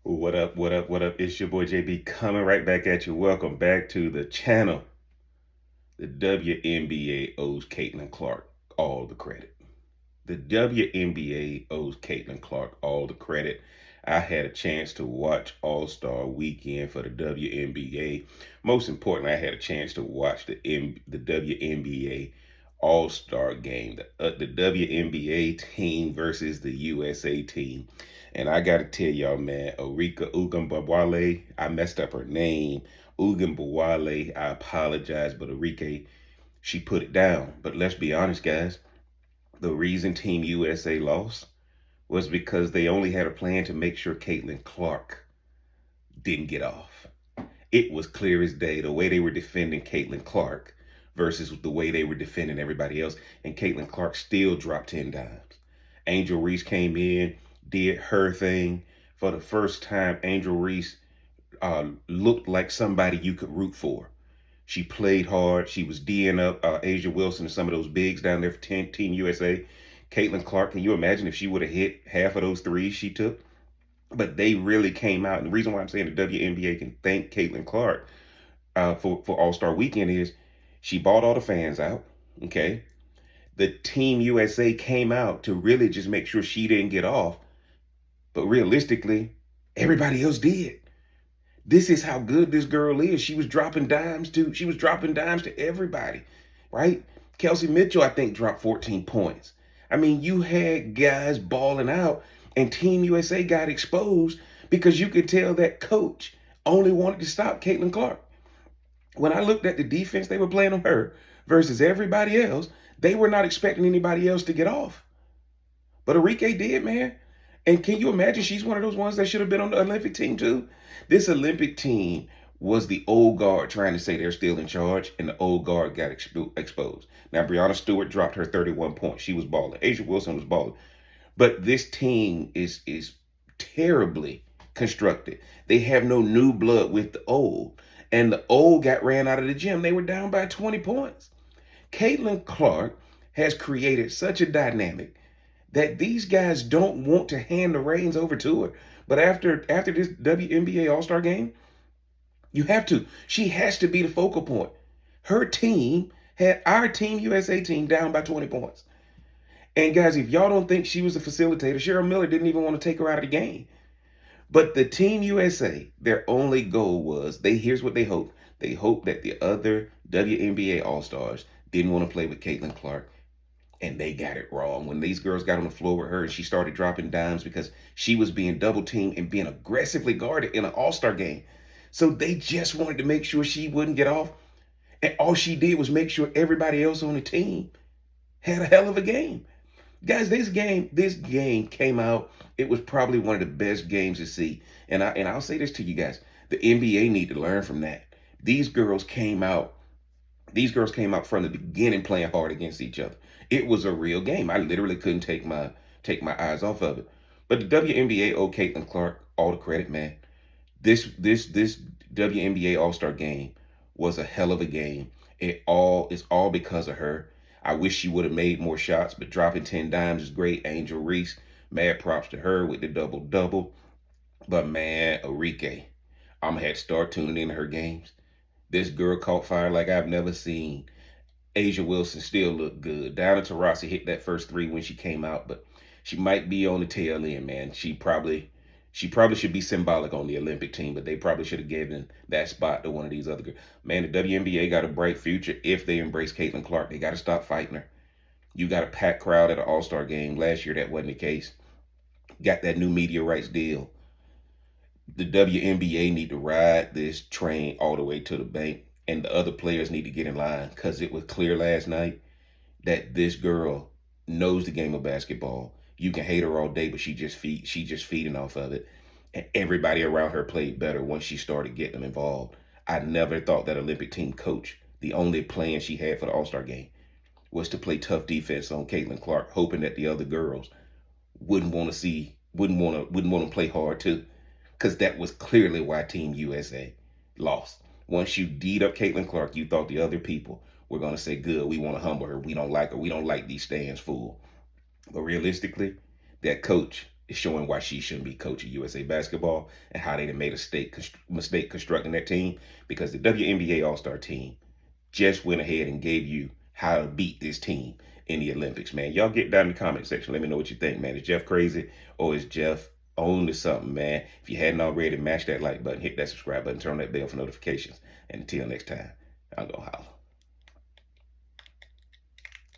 What up, what up, what up? It's your boy JB coming right back at you. Welcome back to the channel. The WNBA owes Caitlin Clark all the credit. The WNBA owes Caitlin Clark all the credit. I had a chance to watch All Star Weekend for the WNBA. Most importantly, I had a chance to watch the WNBA All Star game, the WNBA team versus the USA team. And I got to tell y'all, man, Orika Ugambawale, I messed up her name. Ugambawale, I apologize, but Orika, she put it down. But let's be honest, guys, the reason Team USA lost was because they only had a plan to make sure Caitlin Clark didn't get off. It was clear as day the way they were defending Caitlin Clark versus the way they were defending everybody else. And Caitlin Clark still dropped 10 dimes. Angel Reese came in, did her thing. For the first time, Angel Reese looked like somebody you could root for. She played hard. She was D'ing up Asia Wilson and some of those bigs down there for Team USA. Caitlin Clark, can you imagine if she would have hit half of those threes she took? But they really came out. And the reason why I'm saying the WNBA can thank Caitlin Clark for All Star Weekend is she bought all the fans out. Okay. The Team USA came out to really just make sure she didn't get off. But realistically, everybody else did. This is how good this girl is. She was dropping dimes to everybody, right? Kelsey Mitchell, I think, dropped 14 points. I mean, you had guys balling out, and Team USA got exposed because you could tell that coach only wanted to stop Caitlin Clark. When I looked at the defense they were playing on her versus everybody else, they were not expecting anybody else to get off. But Enrique did, man. And can you imagine she's one of those ones that should have been on the Olympic team too? This Olympic team was the old guard trying to say they're still in charge, and the old guard got exposed. Now, Breanna Stewart dropped her 31 points. She was balling. Asia Wilson was balling. But this team is terribly constructed. They have no new blood with the old. And the old got ran out of the gym. They were down by 20 points. Caitlin Clark has created such a dynamic that these guys don't want to hand the reins over to her. But after this WNBA All-Star game, you have to. She has to be the focal point. Her team had our Team USA team down by 20 points. And guys, if y'all don't think she was a facilitator, Cheryl Miller didn't even want to take her out of the game. But the Team USA, their only goal was here's what they hoped. They hoped that the other WNBA All-Stars didn't want to play with Caitlin Clark. And they got it wrong. When these girls got on the floor with her and she started dropping dimes because she was being double teamed and being aggressively guarded in an all-star game. So they just wanted to make sure she wouldn't get off. And all she did was make sure everybody else on the team had a hell of a game. Guys, this game came out. It was probably one of the best games to see. And I'll say this to you guys. The NBA need to learn from that. These girls came out from the beginning playing hard against each other. It was a real game. I literally couldn't take my eyes off of it. But the WNBA owed Caitlin Clark all the credit, man. This WNBA All-Star game was a hell of a game. It's all because of her. I wish she would have made more shots, but dropping 10 dimes is great. Angel Reese, mad props to her with the double double. But man, Enrique, I'm gonna have to start tuning into her games. This girl caught fire like I've never seen. Asia Wilson still looked good. Diana Taurasi hit that first three when she came out, but she might be on the tail end, man. She probably should be symbolic on the Olympic team, but they probably should have given that spot to one of these other girls. Man, the WNBA got a bright future if they embrace Caitlin Clark. They got to stop fighting her. You got a packed crowd at an All-Star game. Last year, that wasn't the case. Got that new media rights deal. The WNBA need to ride this train all the way to the bank, and the other players need to get in line because it was clear last night that this girl knows the game of basketball. You can hate her all day, but she just feeding off of it. And everybody around her played better once she started getting them involved. I never thought that Olympic team coach, the only plan she had for the All-Star game was to play tough defense on Caitlin Clark, hoping that the other girls wouldn't want to play hard too. Because that was clearly why Team USA lost. Once you D'd up Caitlin Clark, you thought the other people were going to say, good, we want to humble her. We don't like her. We don't like these stands full. But realistically, that coach is showing why she shouldn't be coaching USA basketball and how they done made a mistake constructing that team, because the WNBA All-Star team just went ahead and gave you how to beat this team in the Olympics, man. Y'all get down in the comment section. Let me know what you think, man. Is Jeff crazy or is Jeff on to something, man? If you hadn't already, mash that like button, hit that subscribe button, turn on that bell for notifications. And until next time, I'll go holla.